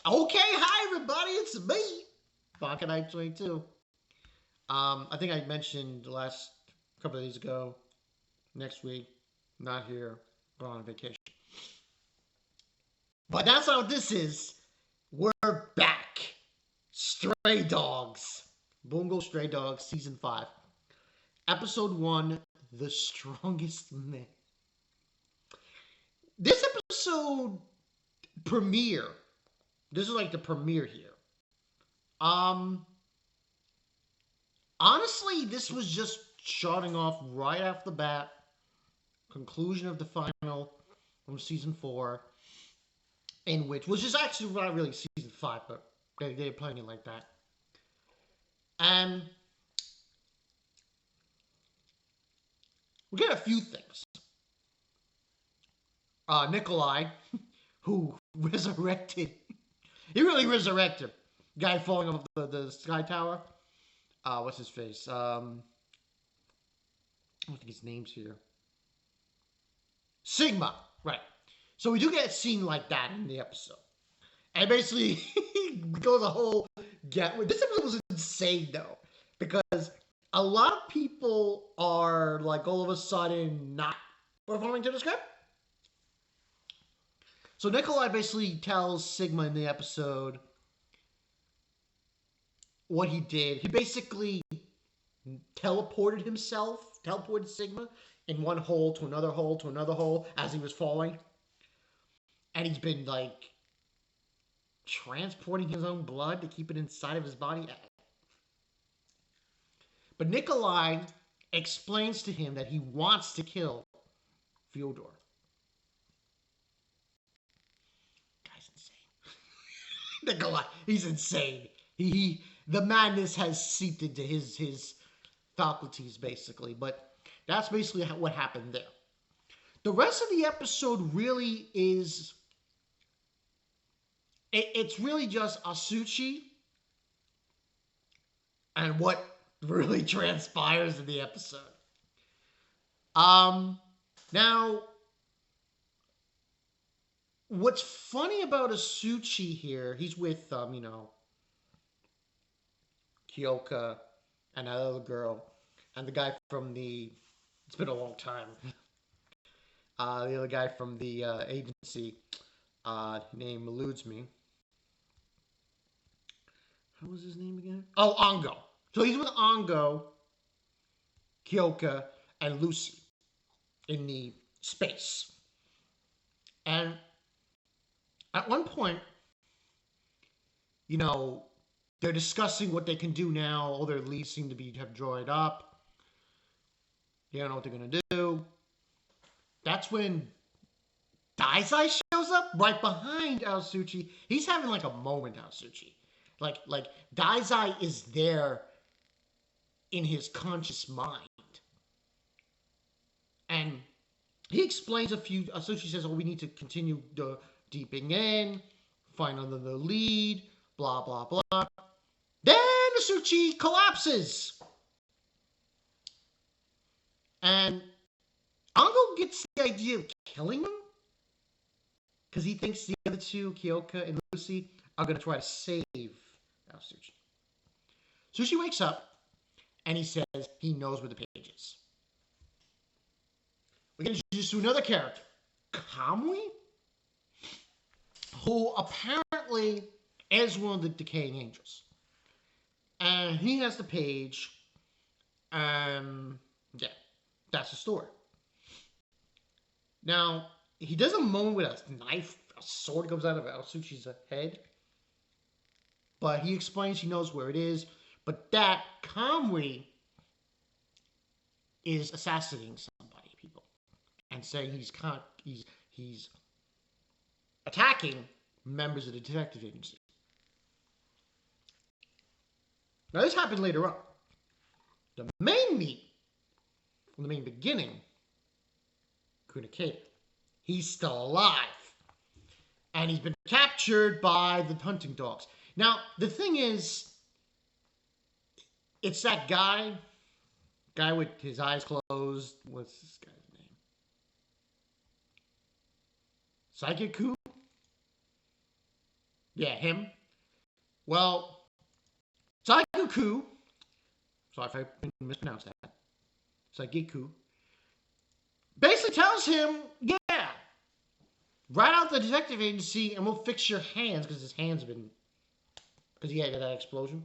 Okay, hi everybody, it's me, Bonka Night 22. I think I mentioned the last couple of days ago, next week, not here, going on vacation. But that's not what this is. We're back. Stray Dogs. Bungo Stray Dogs, Season 5. Episode 1, The Strongest Man. This episode premiere, this is like the premiere here. Um, Honestly, this was just starting off right off the bat. Conclusion of the final from season 4, in which was just actually not really season 5, but they're playing it like that. And we get a few things. Nikolai, who resurrected, he really resurrected. Guy falling off the sky tower. What's his face? I don't think his name's here. Sigma, right. So we do get a scene like that in the episode. And basically, goes a whole get. This episode was insane, though. Because a lot of people are, like, all of a sudden not performing to the script. So Nikolai basically tells Sigma in the episode what he did. He basically teleported Sigma in one hole to another hole to another hole as he was falling. And he's been, like, transporting his own blood to keep it inside of his body. But Nikolai explains to him that he wants to kill Fyodor. Guy's insane. Nikolai, he's insane. The madness has seeped into his faculties, basically. But that's basically what happened there. The rest of the episode really is... It's really just Asuchi and what really transpires in the episode. Now, what's funny about Asuchi here, he's with, Kyoka and that other girl, and the guy from it's been a long time, the other guy from the agency, name eludes me. How was his name again? Oh, Ongo. So he's with Ongo, Kyoka, and Lucy in the space. And at one point, they're discussing what they can do now. All their leads seem to have dried up. They don't know what they're going to do. That's when Daisai shows up right behind Aosuchi. He's having like a moment, Aosuchi. Like Daisai is there in his conscious mind. And he explains a few. Asuchi says, we need to continue deeping in, find another lead, blah, blah, blah. Then Asuchi collapses. And Ango gets the idea of killing him because he thinks the other two, Kyoka and Lucy, are going to try to save Asuchi. Sushi wakes up and he says he knows where the page is. We get introduced to another character, Kamui, who apparently is one of the decaying angels. And he has the page. Yeah, that's the story. Now, he does a moment with a knife, a sword comes out of Aosuchi's head. But he explains he knows where it is. But that Kamui is assassinating somebody, people, and saying he's attacking members of the detective agency. Now, this happened later on. The main meat, from the main beginning, Kunakata, he's still alive. And he's been captured by the hunting dogs. Now, the thing is, it's that guy with his eyes closed. What's this guy's name? Psychic-ku? Yeah, him. Well, Saigoku, sorry if I mispronounced that, Saigiku, basically tells him, yeah, write out the detective agency and we'll fix your hands because his hands have been, because he had that explosion.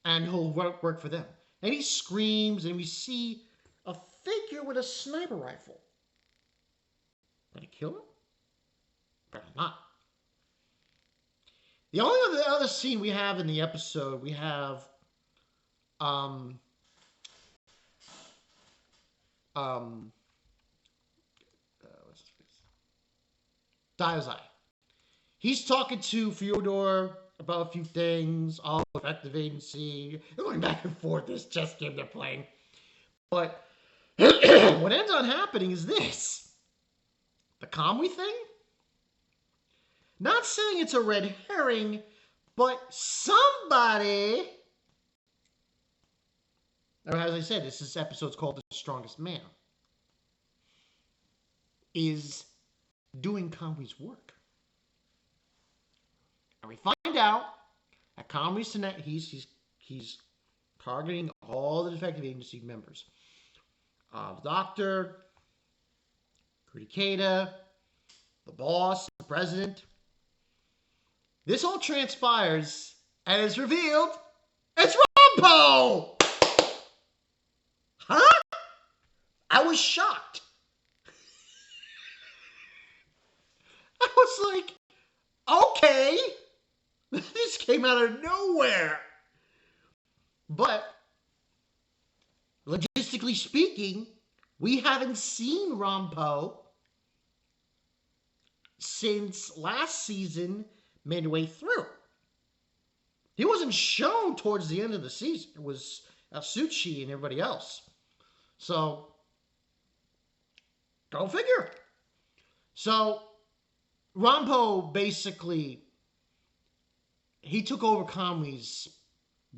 And he'll work for them. And he screams and we see a figure with a sniper rifle. Did he kill him? Apparently not. The only other scene we have in the episode, we have um um what's his face? Diazai. He's talking to Fyodor about a few things, all effective agency. They're going back and forth this chess game they're playing. But what ends on happening is this. The Kamui thing? Not saying it's a red herring, but somebody, or as I said, this episode's called The Strongest Man, is doing Kamui's work. And we find out that Kamui's tonight, he's targeting all the defective agency members. The doctor, Kurikata, the boss, the president. This all transpires, and it's revealed it's Rampo! Huh? I was shocked. I was like, okay. This came out of nowhere. But, logistically speaking, we haven't seen Rampo since last season, midway through. He wasn't shown towards the end of the season. It was Asuchi and everybody else. So, go figure. So, Rampo basically, he took over Kamui's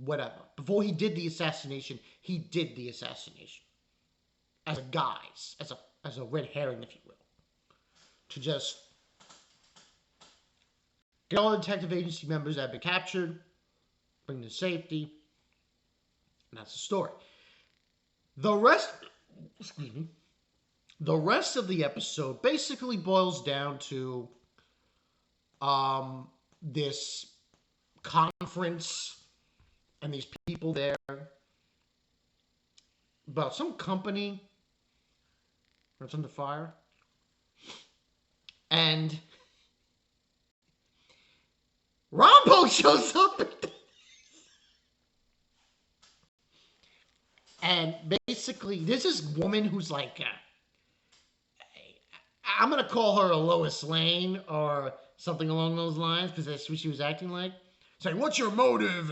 whatever. Before he did the assassination, he did the assassination. As a guise, as a red herring, if you will. To just get all the detective agency members that have been captured, bring them to safety, and that's the story. The rest of the episode basically boils down to this conference and these people there about some company that's under fire. And Rambo shows up. And basically, there's this woman who's like, I'm going to call her a Lois Lane or something along those lines because that's what she was acting like. It's like, what's your motive?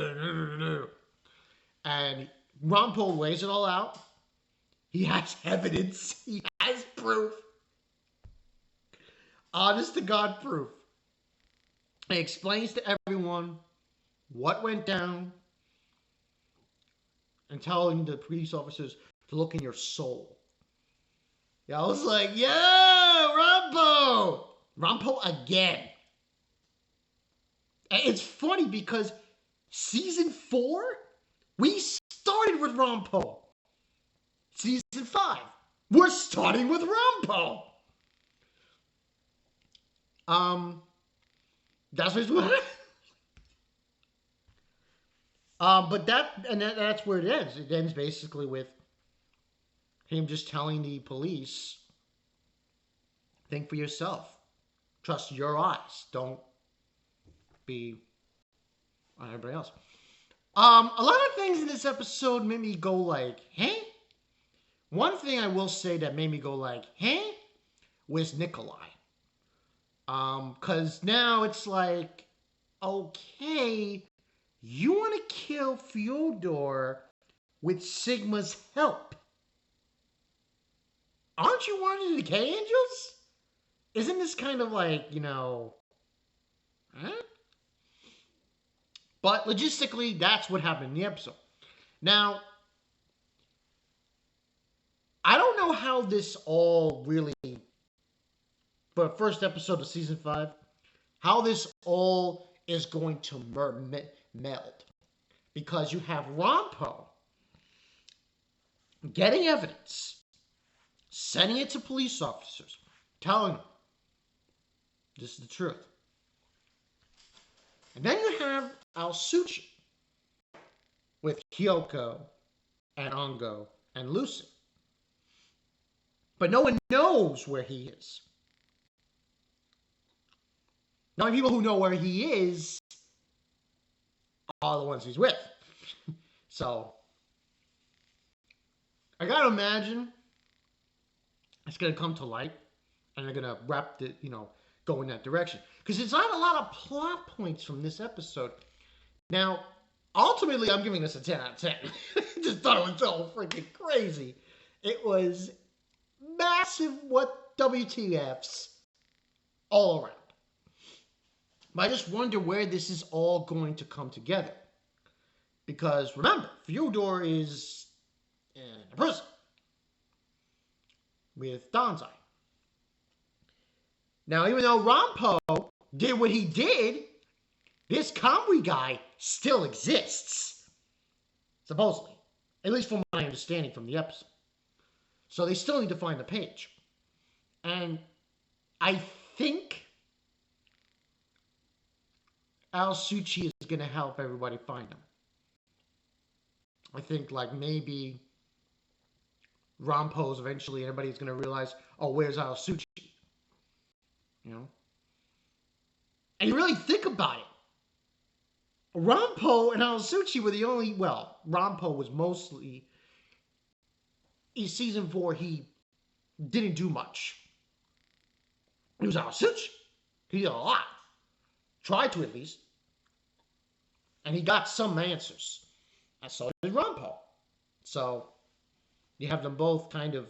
And Rampo lays it all out. He has evidence. He has proof. Honest to God proof. He explains to everyone what went down and telling the police officers to look in your soul. Yeah, I was like, yeah, Rampo! Rampo again. And it's funny because season 4, we started with Rampo. Season 5, we're starting with Rampo. That's what. But that's where it ends. It ends basically with him just telling the police, think for yourself. Trust your eyes. Don't be on everybody else. A lot of things in this episode made me go like, hey? One thing I will say that made me go like, hey? Was Nikolai. Because now it's like, okay, you want to kill Fyodor with Sigma's help. Aren't you one of the Decay Angels? Isn't this kind of like, huh? But logistically, that's what happened in the episode. Now, I don't know how this all really, for the first episode of season 5, how this all is going to meld. Because you have Rampo getting evidence, sending it to police officers, telling them this is the truth. And then you have Alsuchi with Kyoko and Ongo and Lucy. But no one knows where he is. The only people who know where he is are the ones he's with. So, I gotta imagine it's gonna come to light and they're gonna wrap the, go in that direction. Because there's not a lot of plot points from this episode. Now, ultimately, I'm giving this a 10 out of 10. Just thought it was so freaking crazy. It was massive what WTFs all around. But I just wonder where this is all going to come together. Because remember, Fyodor is in a prison with Danzai. Now, even though Rampo did what he did, this Kamui guy still exists. Supposedly. At least from my understanding from the episode. So they still need to find the page. And I think Alsuchi is going to help everybody find him. I think maybe Rampo's eventually everybody's going to realize, oh, where's Alsuchi? And you really think about it. Rampo and Alsuchi were the only, Rampo was mostly, in season 4, he didn't do much. It was Alsuchi. He did a lot. Tried to, at least. And he got some answers. And so did Rampo. So, you have them both kind of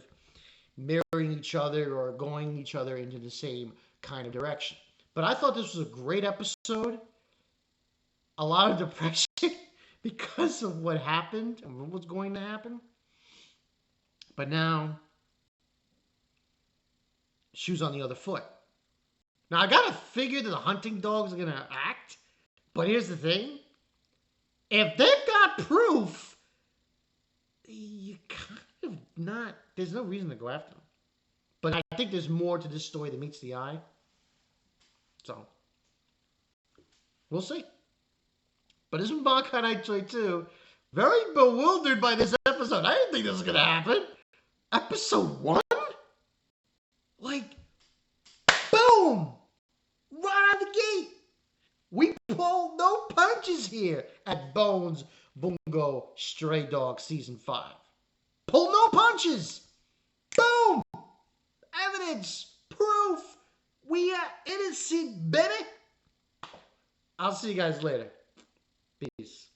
mirroring each other or going each other into the same kind of direction. But I thought this was a great episode. A lot of depression because of what happened and what was going to happen. But now, shoes on the other foot. Now, I gotta figure that the hunting dogs are gonna act. But here's the thing. If they've got proof, you kind of not, there's no reason to go after them. But I think there's more to this story than meets the eye. So, we'll see. But this is Bungo Night Joy 2. Very bewildered by this episode. I didn't think this was going to happen. Episode 1? Boom! Right out of the gate. We pull no punches here at Bones Bungo Stray Dog Season 5. Pull no punches. Boom! Evidence. Proof. We are innocent, baby. I'll see you guys later. Peace.